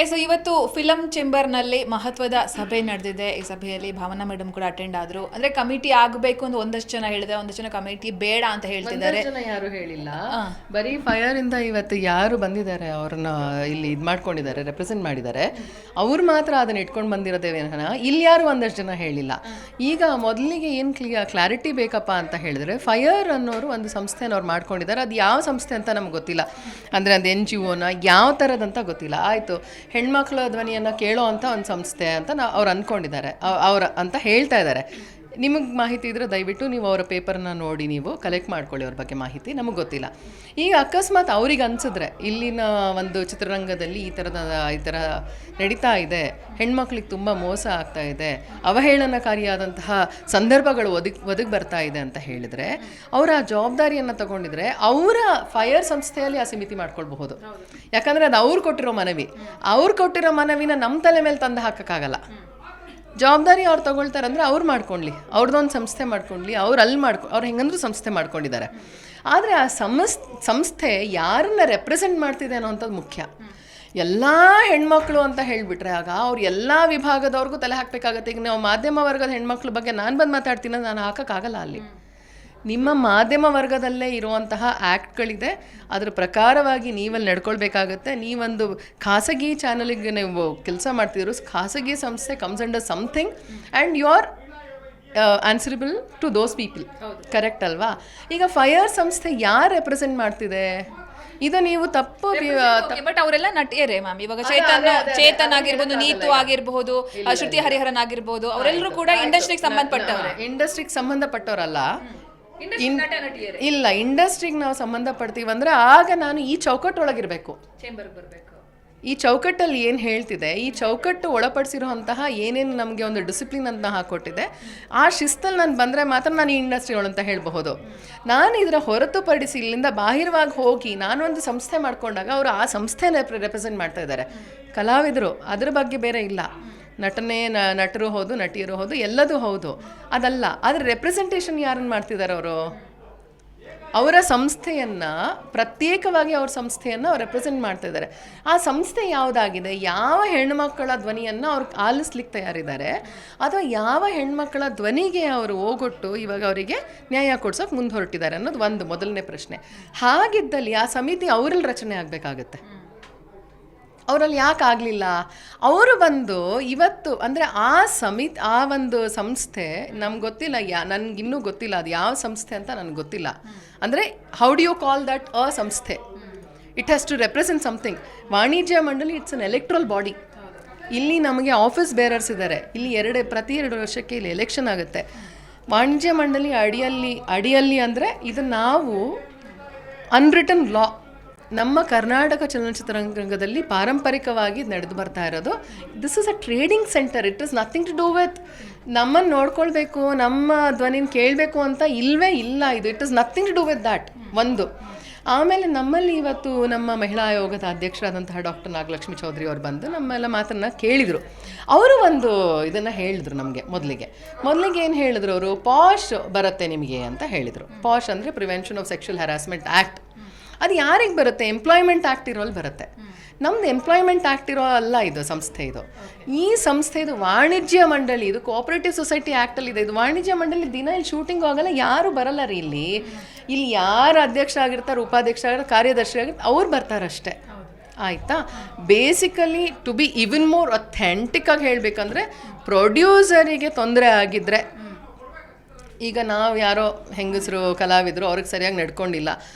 So ಇವತ್ತು film ಚೇಂಬರ್ನಲ್ಲಿ ಮಹತ್ವದ ಸಭೆ ನಡೆದಿದೆ. ಈ ಸಭೆಯಲ್ಲಿ ಭಾವನಾ ಮೇಡಮ್ ಕೂಡ ಅಟೆಂಡ್ ಆದ್ರು. ಅಂದ್ರೆ ಕಮಿಟಿ ಆಗಬೇಕು ಅಂತ ಒಂದಷ್ಟು ಜನ ಹೇಳಿದೆ, ಒಂದಷ್ಟು ಜನ ಕಮಿಟಿ ಬೇಡ ಅಂತ ಹೇಳ್ತಿದ್ದಾರೆ. ಯಾರು ಹೇಳಿಲ್ಲ, ಬರೀ ಫೈರ್ ಇಂದ ಇವತ್ತು ಯಾರು ಬಂದಿದ್ದಾರೆ ಅವ್ರನ್ನ ಇಲ್ಲಿ ಇದು ಮಾಡ್ಕೊಂಡಿದ್ದಾರೆ, ರೆಪ್ರೆಸೆಂಟ್ ಮಾಡಿದ್ದಾರೆ, ಅವ್ರು ಮಾತ್ರ ಅದನ್ನ ಇಟ್ಕೊಂಡು ಬಂದಿರೋದೇ ವಿನಃ ಇಲ್ಲಿ ಯಾರು ಒಂದಷ್ಟು ಜನ ಹೇಳಿಲ್ಲ. ಈಗ ಮೊದಲಿಗೆ ಏನು ಕ್ಲಾರಿಟಿ ಬೇಕಪ್ಪ ಅಂತ ಹೇಳಿದ್ರೆ, ಫೈರ್ ಅನ್ನೋರು ಒಂದು ಸಂಸ್ಥೆನವ್ರು ಮಾಡ್ಕೊಂಡಿದ್ದಾರೆ. ಅದು ಯಾವ ಸಂಸ್ಥೆ ಅಂತ ನಮ್ಗೆ ಗೊತ್ತಿಲ್ಲ, ಅಂದರೆ ಅದು NGOನ ಯಾವ ಥರದಂತ ಗೊತ್ತಿಲ್ಲ. ಆಯಿತು, ಹೆಣ್ಮಕ್ಳ ಧ್ವನಿಯನ್ನು ಕೇಳೋ ಅಂತ ಒಂದು ಸಂಸ್ಥೆ ಅಂತ ಅವ್ರು ಅಂದ್ಕೊಂಡಿದ್ದಾರೆ, ಅವ್ರ ಅಂತ ಹೇಳ್ತಾ ಇದ್ದಾರೆ. ನಿಮಗೆ ಮಾಹಿತಿ ಇದ್ದರೆ ದಯವಿಟ್ಟು ನೀವು ಅವರ ಪೇಪರ್ನ ನೋಡಿ ನೀವು ಕಲೆಕ್ಟ್ ಮಾಡ್ಕೊಳ್ಳಿ ಅವ್ರ ಬಗ್ಗೆ ಮಾಹಿತಿ, ನಮಗೆ ಗೊತ್ತಿಲ್ಲ. ಈಗ ಅಕಸ್ಮಾತ್ ಅವ್ರಿಗೆ ಅನಿಸಿದ್ರೆ ಇಲ್ಲಿನ ಒಂದು ಚಿತ್ರರಂಗದಲ್ಲಿ ಈ ಥರ ನಡೀತಾ ಇದೆ, ಹೆಣ್ಮಕ್ಳಿಗೆ ತುಂಬ ಮೋಸ ಆಗ್ತಾ ಇದೆ, ಅವಹೇಳನಕಾರಿಯಾದಂತಹ ಸಂದರ್ಭಗಳು ಒದಗಿ ಬರ್ತಾ ಇದೆ ಅಂತ ಹೇಳಿದರೆ, ಅವರ ಆ ಜವಾಬ್ದಾರಿಯನ್ನು ತಗೊಂಡಿದ್ರೆ ಅವರ ಫೈರ್ ಸಂಸ್ಥೆಯಲ್ಲಿ ಆ ಸಮಿತಿ ಮಾಡ್ಕೊಳ್ಬಹುದು. ಯಾಕಂದರೆ ಅದು ಅವ್ರು ಕೊಟ್ಟಿರೋ ಮನವಿ, ಅವ್ರು ಕೊಟ್ಟಿರೋ ಮನವಿನ ನಮ್ಮ ತಲೆ ಮೇಲೆ ತಂದು ಹಾಕೋಕ್ಕಾಗಲ್ಲ. ಜವಾಬ್ದಾರಿ ಅವ್ರು ತೊಗೊಳ್ತಾರೆ ಅಂದರೆ ಅವ್ರು ಮಾಡ್ಕೊಳ್ಳಿ, ಅವ್ರದ್ದೊಂದು ಸಂಸ್ಥೆ ಮಾಡ್ಕೊಳ್ಳಿ, ಅವ್ರು ಅಲ್ಲಿ ಅವ್ರು ಹೆಂಗಂದ್ರೂ ಸಂಸ್ಥೆ ಮಾಡ್ಕೊಂಡಿದ್ದಾರೆ. ಆದರೆ ಆ ಸಂಸ್ಥೆ ಯಾರನ್ನ ರೆಪ್ರೆಸೆಂಟ್ ಮಾಡ್ತಿದೆ ಅನ್ನೋವಂಥದ್ದು ಮುಖ್ಯ. ಎಲ್ಲ ಹೆಣ್ಮಕ್ಳು ಅಂತ ಹೇಳಿಬಿಟ್ರೆ ಆಗ ಅವ್ರು ಎಲ್ಲ ವಿಭಾಗದವ್ರಿಗೂ ತಲೆ ಹಾಕಬೇಕಾಗತ್ತೆ. ಈಗ ನಾವು ಮಾಧ್ಯಮ ವರ್ಗದ ಹೆಣ್ಮಕ್ಳ ಬಗ್ಗೆ ನಾನು ಬಂದು ಮಾತಾಡ್ತೀನಿ, ನಾನು ಹಾಕೋಕ್ಕಾಗಲ್ಲ. ಅಲ್ಲಿ ನಿಮ್ಮ ಮಾಧ್ಯಮ ವರ್ಗದಲ್ಲೇ ಇರುವಂತಹ ಆ್ಯಕ್ಟ್ಗಳಿದೆ, ಅದರ ಪ್ರಕಾರವಾಗಿ ನೀವಲ್ಲಿ ನಡ್ಕೊಳ್ಬೇಕಾಗತ್ತೆ. ನೀವೊಂದು ಖಾಸಗಿ ಚಾನಲಿಗೆ ನೀವು ಕೆಲಸ ಮಾಡ್ತಿದ್ರು, ಖಾಸಗಿ ಸಂಸ್ಥೆ comes under something and you are answerable to those people, correct ಅಲ್ವಾ? ಈಗ ಫೈರ್ ಸಂಸ್ಥೆ ಯಾರು ರೆಪ್ರೆಸೆಂಟ್ ಮಾಡ್ತಿದೆ, ಇದು ನೀವು ತಪ್ಪು. ಬಟ್ ಅವರೆಲ್ಲ ನಟಿಯರೇ ಮ್ಯಾಮ್. ಇವಾಗ ಚೇತನ್ ಆಗಿರ್ಬೋದು, ನೀತು ಆಗಿರ್ಬಹುದು, ಶ್ರುತಿ ಹರಿಹರನ್ ಆಗಿರ್ಬೋದು, ಅವರೆಲ್ಲರೂ ಕೂಡ ಇಂಡಸ್ಟ್ರಿಗೆ ಸಂಬಂಧಪಟ್ಟವ್ರೆ. ಇಂಡಸ್ಟ್ರಿಗೆ ಸಂಬಂಧಪಟ್ಟವರಲ್ಲ, ಇಲ್ಲ, ಇಂಡಸ್ಟ್ರಿಗೆ ನಾವು ಸಂಬಂಧಪಡ್ತೀವಿ ಅಂದರೆ ಆಗ ನಾನು ಈ ಚೌಕಟ್ಟೊಳಗಿರಬೇಕು, ಈ ಚೌಕಟ್ಟಲ್ಲಿ ಏನು ಹೇಳ್ತಿದೆ, ಈ ಚೌಕಟ್ಟು ಒಳಪಡಿಸಿರುವಂತಹ ಏನೇನು ನಮಗೆ ಒಂದು ಡಿಸಿಪ್ಲಿನ್ ಅಂತ ಹಾಕೊಟ್ಟಿದೆ, ಆ ಶಿಸ್ತಲ್ಲಿ ನಾನು ಬಂದರೆ ಮಾತ್ರ ನಾನು ಈ ಇಂಡಸ್ಟ್ರಿ ಒಳಂತ ಹೇಳಬಹುದು. ನಾನು ಇದರ ಹೊರತುಪಡಿಸಿ ಇಲ್ಲಿಂದ ಬಾಹಿರವಾಗಿ ಹೋಗಿ ನಾನೊಂದು ಸಂಸ್ಥೆ ಮಾಡ್ಕೊಂಡಾಗ ಅವರು ಆ ಸಂಸ್ಥೆನ ರೆಪ್ರೆಸೆಂಟ್ ಮಾಡ್ತಾ ಇದ್ದಾರೆ. ಕಲಾವಿದರು ಅದ್ರ ಬಗ್ಗೆ ಬೇರೆ ಇಲ್ಲ, ನಟರು ಹೌದು, ನಟಿಯರು ಹೌದು, ಎಲ್ಲದೂ ಹೌದು, ಅದಲ್ಲ. ಆದರೆ ರೆಪ್ರೆಸೆಂಟೇಷನ್ ಯಾರನ್ನು ಮಾಡ್ತಿದ್ದಾರೆ ಅವರು? ಅವರ ಸಂಸ್ಥೆಯನ್ನು ಪ್ರತ್ಯೇಕವಾಗಿ ಅವ್ರ ಸಂಸ್ಥೆಯನ್ನು ಅವ್ರು ರೆಪ್ರೆಸೆಂಟ್ ಮಾಡ್ತಾ ಇದ್ದಾರೆ. ಆ ಸಂಸ್ಥೆ ಯಾವುದಾಗಿದೆ, ಯಾವ ಹೆಣ್ಮಕ್ಕಳ ಧ್ವನಿಯನ್ನು ಅವ್ರು ಆಲಿಸ್ಲಿಕ್ಕೆ ತಯಾರಿದ್ದಾರೆ, ಅಥವಾ ಯಾವ ಹೆಣ್ಮಕ್ಕಳ ಧ್ವನಿಗೆ ಅವರು ಹೋಗೊಟ್ಟು ಇವಾಗ ಅವರಿಗೆ ನ್ಯಾಯ ಕೊಡ್ಸೋಕೆ ಮುಂದೆ ಹೊರಟಿದ್ದಾರೆ ಅನ್ನೋದು ಒಂದು ಮೊದಲನೇ ಪ್ರಶ್ನೆ. ಹಾಗಿದ್ದಲ್ಲಿ ಆ ಸಮಿತಿ ಅವರಲ್ಲಿ ರಚನೆ ಆಗಬೇಕಾಗತ್ತೆ. ಅವರಲ್ಲಿ ಯಾಕೆ ಆಗಲಿಲ್ಲ? ಅವರು ಬಂದು ಇವತ್ತು ಅಂದರೆ ಆ ಒಂದು ಸಂಸ್ಥೆ ನಮ್ಗೆ ಗೊತ್ತಿಲ್ಲ, ನನಗಿನ್ನೂ ಗೊತ್ತಿಲ್ಲ ಅದು ಯಾವ ಸಂಸ್ಥೆ ಅಂತ ನನಗೆ ಗೊತ್ತಿಲ್ಲ. ಅಂದರೆ how do you call that a ಸಂಸ್ಥೆ? It has to represent something. ವಾಣಿಜ್ಯ ಮಂಡಳಿ ಇಟ್ಸ್ ಅನ್ ಎಲೆಕ್ಟ್ರಲ್ ಬಾಡಿ. ಇಲ್ಲಿ ನಮಗೆ ಆಫೀಸ್ ಬೇರರ್ಸ್ ಇದ್ದಾರೆ, ಇಲ್ಲಿ ಪ್ರತಿ 2 ವರ್ಷಕ್ಕೆ ಇಲ್ಲಿ ಎಲೆಕ್ಷನ್ ಆಗುತ್ತೆ. ವಾಣಿಜ್ಯ ಮಂಡಳಿ ಅಡಿಯಲ್ಲಿ ಅಂದರೆ ಇದು ನಾವು ಅನ್ರಿಟನ್ ಲಾ, ನಮ್ಮ ಕರ್ನಾಟಕ ಚಲನಚಿತ್ರರಂಗದಲ್ಲಿ ಪಾರಂಪರಿಕವಾಗಿ ನಡೆದು ಬರ್ತಾ ಇರೋದು. This is a trading centre, it is nothing to do with ನಮ್ಮನ್ನು ನೋಡ್ಕೊಳ್ಬೇಕು, ನಮ್ಮ ಧ್ವನಿನ ಕೇಳಬೇಕು ಅಂತ ಇಲ್ಲವೇ ಇಲ್ಲ. ಇದು it is nothing to do with that ಒಂದು. ಆಮೇಲೆ ನಮ್ಮಲ್ಲಿ ಇವತ್ತು ನಮ್ಮ ಮಹಿಳಾ ಆಯೋಗದ ಅಧ್ಯಕ್ಷರಾದಂತಹ ಡಾಕ್ಟರ್ ನಾಗಲಕ್ಷ್ಮಿ ಚೌಧರಿ ಅವರು ಬಂದು ನಮ್ಮೆಲ್ಲ ಮಾತನ್ನು ಕೇಳಿದರು. ಅವರು ಒಂದು ಇದನ್ನು ಹೇಳಿದರು ನಮಗೆ. ಮೊದಲಿಗೆ ಏನು ಹೇಳಿದ್ರು ಅವರು? ಪಾಶ್ ಬರುತ್ತೆ ನಿಮಗೆ ಅಂತ ಹೇಳಿದರು. ಪಾಶ್ ಅಂದರೆ prevention of sexual harassment act. ಅದು ಯಾರಿಗೆ ಬರುತ್ತೆ? ಎಂಪ್ಲಾಯ್ಮೆಂಟ್ ಆ್ಯಕ್ಟ್ ಇರೋಲ್ಲಿ ಬರುತ್ತೆ. ನಮ್ದು ಎಂಪ್ಲಾಯ್ಮೆಂಟ್ ಆ್ಯಕ್ಟ್ ಇರೋ ಅಲ್ಲ ಇದು ಸಂಸ್ಥೆ. ಈ ಸಂಸ್ಥೆ ಇದು ವಾಣಿಜ್ಯ ಮಂಡಳಿ, ಇದು ಕೋಆಪರೇಟಿವ್ ಸೊಸೈಟಿ ಆ್ಯಕ್ಟಲ್ಲಿ ಇದೆ. ಇದು ವಾಣಿಜ್ಯ ಮಂಡಳಿ. ದಿನ ಇಲ್ಲಿ ಶೂಟಿಂಗ್ ಆಗಲ್ಲ, ಯಾರು ಬರಲ್ಲ ರೀ ಇಲ್ಲಿ ಯಾರು ಅಧ್ಯಕ್ಷ ಆಗಿರ್ತಾರೆ, ಉಪಾಧ್ಯಕ್ಷ ಆಗಿರ್ತಾರೆ, ಕಾರ್ಯದರ್ಶಿ ಆಗಿರ್ತಾರೆ, ಅವ್ರು ಬರ್ತಾರಷ್ಟೇ. ಆಯಿತಾ? Basically to be even more authentic ಆಗಿ ಹೇಳಬೇಕಂದ್ರೆ, ಪ್ರೊಡ್ಯೂಸರಿಗೆ ತೊಂದರೆ ಆಗಿದ್ದರೆ, ಈಗ ನಾವು ಯಾರೋ ಹೆಂಗಸರು ಕಲಾವಿದರು ಅವ್ರಿಗೆ ಸರಿಯಾಗಿ ನಡ್ಕೊಂಡಿಲ್ಲ,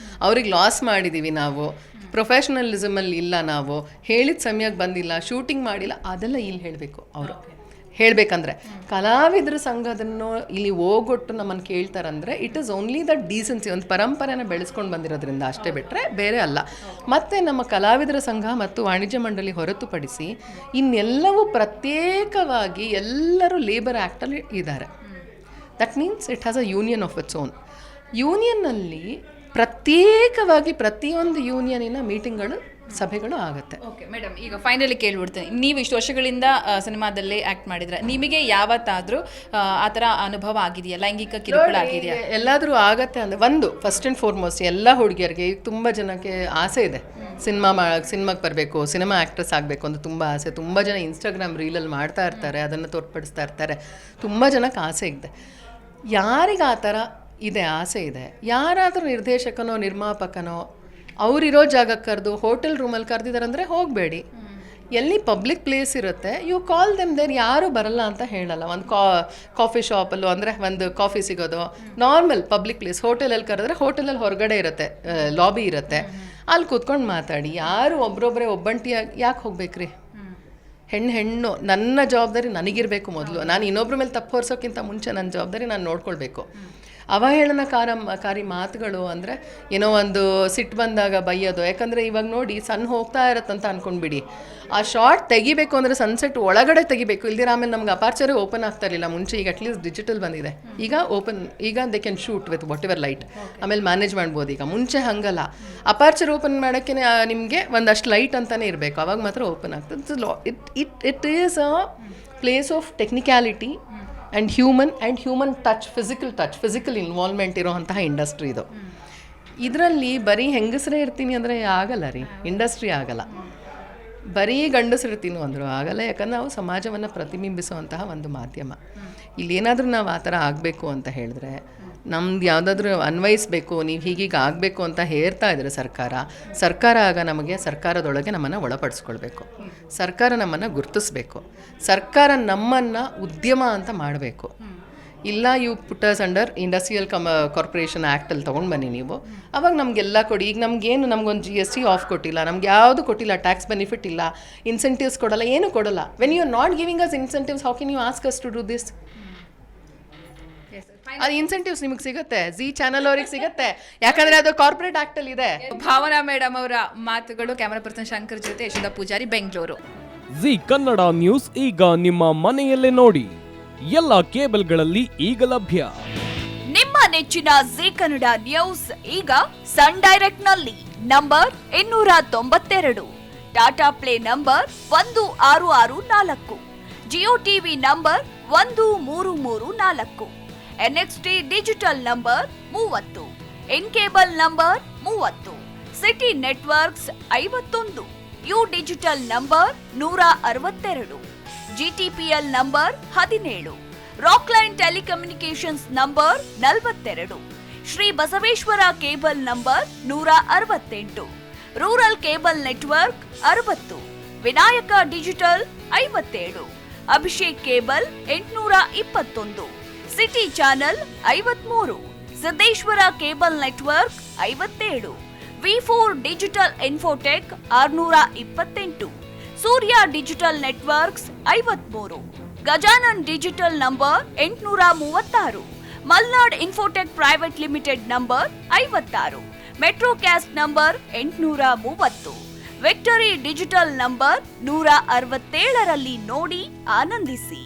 ಅವ್ರಿಗೆ ಲಾಸ್ ಮಾಡಿದ್ದೀವಿ, ನಾವು ಪ್ರೊಫೆಷ್ನಲಿಸಮಲ್ಲಿ ಇಲ್ಲ, ನಾವು ಹೇಳಿದ ಸಮಯಕ್ಕೆ ಬಂದಿಲ್ಲ, ಶೂಟಿಂಗ್ ಮಾಡಿಲ್ಲ, ಅದೆಲ್ಲ ಇಲ್ಲಿ ಹೇಳಬೇಕು. ಅವರು ಹೇಳಬೇಕಂದ್ರೆ ಕಲಾವಿದ್ರ ಸಂಘದನ್ನು ಇಲ್ಲಿ ಹೋಗೊಟ್ಟು ನಮ್ಮನ್ನು ಕೇಳ್ತಾರಂದರೆ it is only the decency, ಒಂದು ಪರಂಪರೆನ ಬೆಳೆಸ್ಕೊಂಡು ಬಂದಿರೋದ್ರಿಂದ ಅಷ್ಟೇ, ಬಿಟ್ಟರೆ ಬೇರೆ ಅಲ್ಲ. ಮತ್ತು ನಮ್ಮ ಕಲಾವಿದರ ಸಂಘ ಮತ್ತು ವಾಣಿಜ್ಯ ಮಂಡಳಿ ಹೊರತುಪಡಿಸಿ ಇನ್ನೆಲ್ಲವೂ ಪ್ರತ್ಯೇಕವಾಗಿ ಎಲ್ಲರೂ ಲೇಬರ್ ಆ್ಯಕ್ಟಲ್ಲಿ ಇದ್ದಾರೆ. That means it has a union of its own. ಯೂನಿಯನ್ನಲ್ಲಿ ಪ್ರತ್ಯೇಕವಾಗಿ ಪ್ರತಿಯೊಂದು ಯೂನಿಯನಿನ ಮೀಟಿಂಗ್ಗಳು ಸಭೆಗಳು ಆಗುತ್ತೆ. ಓಕೆ ಮೇಡಮ್, ಈಗ ಫೈನಲಿ ಕೇಳ್ಬಿಡ್ತೇನೆ, ನೀವು ಇಷ್ಟು ವರ್ಷಗಳಿಂದ ಸಿನಿಮಾದಲ್ಲಿ ಆ್ಯಕ್ಟ್ ಮಾಡಿದ್ರೆ ನಿಮಗೆ ಯಾವತ್ತಾದರೂ ಆ ಥರ ಅನುಭವ ಆಗಿದೆಯಾ, ಲೈಂಗಿಕ ಕಿರುಕುಳ ಆಗಿದೆಯಾ? ಎಲ್ಲಾದರೂ ಆಗತ್ತೆ ಅಂದರೆ ಒಂದು ಫಸ್ಟ್ ಆ್ಯಂಡ್ ಫಾರ್ಮೋಸ್ಟ್ ಎಲ್ಲ ಹುಡುಗಿಯರಿಗೆ ಈಗ ತುಂಬ ಜನಕ್ಕೆ ಆಸೆ ಇದೆ, ಸಿನಿಮಾಗೆ ಬರಬೇಕು, ಸಿನಿಮಾ ಆ್ಯಕ್ಟ್ರೆಸ್ ಆಗಬೇಕು ಅಂತ ತುಂಬ ಆಸೆ. ತುಂಬ ಜನ ಇನ್ಸ್ಟಾಗ್ರಾಮ್ ರೀಲಲ್ಲಿ ಮಾಡ್ತಾ ಇರ್ತಾರೆ, ಅದನ್ನು ತೋರ್ಪಡಿಸ್ತಾ ಇರ್ತಾರೆ. ತುಂಬ ಜನಕ್ಕೆ ಆಸೆ ಇದೆ. ಯಾರಿಗೆ ಆ ಥರ ಇದೆ, ಆಸೆ ಇದೆ, ಯಾರಾದರೂ ನಿರ್ದೇಶಕನೋ ನಿರ್ಮಾಪಕನೋ ಅವರಿರೋ ಜಾಗಕ್ಕೆ ಕರೆದು ಹೋಟೆಲ್ ರೂಮಲ್ಲಿ ಕರೆದಿದ್ದಾರೆ ಅಂದರೆ ಹೋಗಬೇಡಿ. ಎಲ್ಲಿ ಪಬ್ಲಿಕ್ ಪ್ಲೇಸ್ ಇರುತ್ತೆ ಯು ಕಾಲ್ ದೆಮ್ ದೇರ್, ಯಾರೂ ಬರಲ್ಲ ಅಂತ ಹೇಳಲ್ಲ. ಒಂದು ಕಾಫಿ ಶಾಪಲ್ಲೂ ಅಂದರೆ ಒಂದು ಕಾಫಿ ಸಿಗೋದು ನಾರ್ಮಲ್ ಪಬ್ಲಿಕ್ ಪ್ಲೇಸ್. ಹೋಟೆಲಲ್ಲಿ ಕರೆದ್ರೆ ಹೋಟೆಲಲ್ಲಿ ಹೊರಗಡೆ ಇರುತ್ತೆ, ಲಾಬಿ ಇರುತ್ತೆ, ಅಲ್ಲಿ ಕೂತ್ಕೊಂಡು ಮಾತಾಡಿ. ಯಾರು ಒಬ್ಬರೊಬ್ಬರೇ ಒಬ್ಬಂಟಿಯಾಗಿ ಯಾಕೆ ಹೋಗ್ಬೇಕ್ರಿ? ಹೆಣ್ಣು ನನ್ನ ಜವಾಬ್ದಾರಿ ನನಗಿರಬೇಕು ಮೊದಲು. ನಾನು ಇನ್ನೊಬ್ಬರ ಮೇಲೆ ತಪ್ಪು ಹೊರಿಸೋಕ್ಕಿಂತ ಮುಂಚೆ ನನ್ನ ಜವಾಬ್ದಾರಿ ನಾನು ನೋಡ್ಕೊಳ್ಬೇಕು. ಅವಹೇಳನಕಾರಿ ಮಾತುಗಳು ಅಂದರೆ ಏನೋ ಒಂದು ಸಿಟ್ಟು ಬಂದಾಗ ಬೈಯೋದು. ಯಾಕಂದರೆ ಇವಾಗ ನೋಡಿ ಸನ್ ಹೋಗ್ತಾ ಇರತ್ತಂತ ಅಂದ್ಕೊಂಡ್ಬಿಡಿ, ಆ ಶಾರ್ಟ್ ತೆಗಿಬೇಕು ಅಂದರೆ ಸನ್ಸೆಟ್ ಒಳಗಡೆ ತೆಗಿಬೇಕು, ಇಲ್ದಿರ ಆಮೇಲೆ ನಮ್ಗೆ ಅಪಾರ್ಚರೇ ಓಪನ್ ಆಗ್ತಾ ಇರಲಿಲ್ಲ ಮುಂಚೆ. ಈಗ ಅಟ್ಲೀಸ್ಟ್ ಡಿಜಿಟಲ್ ಬಂದಿದೆ, ಈಗ they can shoot with what ever light, ಆಮೇಲೆ ಮ್ಯಾನೇಜ್ ಮಾಡ್ಬೋದು. ಈಗ ಮುಂಚೆ ಹಾಗಲ್ಲ, ಅಪಾರ್ಚರ್ ಓಪನ್ ಮಾಡೋಕ್ಕೆ ನಿಮಗೆ ಒಂದಷ್ಟು ಲೈಟ್ ಅಂತಲೇ ಇರಬೇಕು, ಅವಾಗ ಮಾತ್ರ ಓಪನ್ ಆಗ್ತದೆ. It is a place of technicality and human touch, physical involvement ಇರೋವಂತಹ ಇಂಡಸ್ಟ್ರಿ ಇದು. ಇದರಲ್ಲಿ ಬರೀ ಹೆಂಗಸರೇ ಇರ್ತೀನಿ ಅಂದರೆ ಆಗಲ್ಲ ರೀ, ಇಂಡಸ್ಟ್ರಿ ಆಗಲ್ಲ. ಬರೀ ಗಂಡಸರಿರ್ತೀನಿ ಅಂದರು ಆಗಲ್ಲ. ಯಾಕಂದ್ರೆ ನಾವು ಸಮಾಜವನ್ನು ಪ್ರತಿಬಿಂಬಿಸುವಂತಹ ಒಂದು ಮಾಧ್ಯಮ. ಇಲ್ಲೇನಾದರೂ ನಾವು ಆ ಥರ ಆಗಬೇಕು ಅಂತ ಹೇಳಿದ್ರೆ, ನಮ್ದು ಯಾವುದಾದ್ರೂ ಅನ್ವಯಿಸಬೇಕು, ನೀವು ಹೀಗೀಗ ಆಗಬೇಕು ಅಂತ ಹೇಳ್ತಾ ಇದ್ದಾರೆ ಸರ್ಕಾರ ಆಗ ನಮಗೆ ಸರ್ಕಾರದೊಳಗೆ ನಮ್ಮನ್ನು ಒಳಪಡಿಸ್ಕೊಳ್ಬೇಕು, ಸರ್ಕಾರ ನಮ್ಮನ್ನು ಗುರುತಿಸ್ಬೇಕು, ಸರ್ಕಾರ ನಮ್ಮನ್ನು ಉದ್ಯಮ ಅಂತ ಮಾಡಬೇಕು. ಇಲ್ಲ ಯು ಪುಟ್ಟಸ್ ಅಂಡರ್ ಇಂಡಸ್ಟ್ರಿಯಲ್ ಕಾರ್ಪೊರೇಷನ್ ಆ್ಯಕ್ಟಲ್ಲಿ ತೊಗೊಂಡು ಬನ್ನಿ ನೀವು, ಅವಾಗ ನಮಗೆಲ್ಲ ಕೊಡಿ. ಈಗ ನಮಗೇನು ನಮಗೊಂದು GST ಆಫ್ ಕೊಟ್ಟಿಲ್ಲ, ನಮ್ಗೆ ಯಾವುದು ಕೊಟ್ಟಿಲ್ಲ, ಟ್ಯಾಕ್ಸ್ ಬೆನಿಫಿಟ್ ಇಲ್ಲ, ಇನ್ಸೆಂಟಿವ್ಸ್ ಕೊಡಲ್ಲ, ಏನು ಕೊಡಲ್ಲ. When you are not giving us incentives, how can you ask us to do this? ಅದು ಇನ್ಸೆಂಟಿವ್ಸ್ ನಿಮಗೆ ಸಿಗುತ್ತೆ, ಜಿ ಚಾನಲ್ ಅವ್ರಿಗೆ ಸಿಗುತ್ತೆ, ಯಾಕಂದರೆ ಅದು ಕಾರ್ಪೊರೇಟ್ ಆ್ಯಕ್ಟಲ್ಲಿ ಇದೆ. ಭಾವನಾ ಮೇಡಮ್ ಅವರ ಮಾತುಗಳು. ಕ್ಯಾಮರಾ ಪರ್ಸನ್ ಶಂಕರ್ ಜೊತೆ ಯಶೋಧ ಪೂಜಾರಿ, ಬೆಂಗಳೂರು. ಜಿ ಕನ್ನಡ ನ್ಯೂಸ್ ಈಗ ನಿಮ್ಮ ಮನೆಯಲ್ಲೇ ನೋಡಿ, ಎಲ್ಲ ಕೇಬಲ್ಗಳಲ್ಲಿ ಈಗ ಲಭ್ಯ. ನಿಮ್ಮ ನೆಚ್ಚಿನ ಜಿ ಕನ್ನಡ ನ್ಯೂಸ್ ಈಗ ಸನ್ ಡೈರೆಕ್ಟ್ ನಲ್ಲಿ number 292, Tata play number 1664, Jio TV number 1334, NXT digital number 30, in cable number 30, city networks 51, U digital number 162, GTPL number 17, Rockline telecommunications number 42, Shri Basaveshwara cable number 168, rural cable network 60, Vinayaka digital 57, Abhishek cable 821, city channel 53, Siddeshwara cable network 57, V4 digital Infotech 628, Surya digital networks 53, Gajanan digital number 836, Malnad Infotech Private Limited number 56, Metrocast number 830, Victory Digital number 167ರಲ್ಲಿ ನೋಡಿ ಆನಂದಿಸಿ.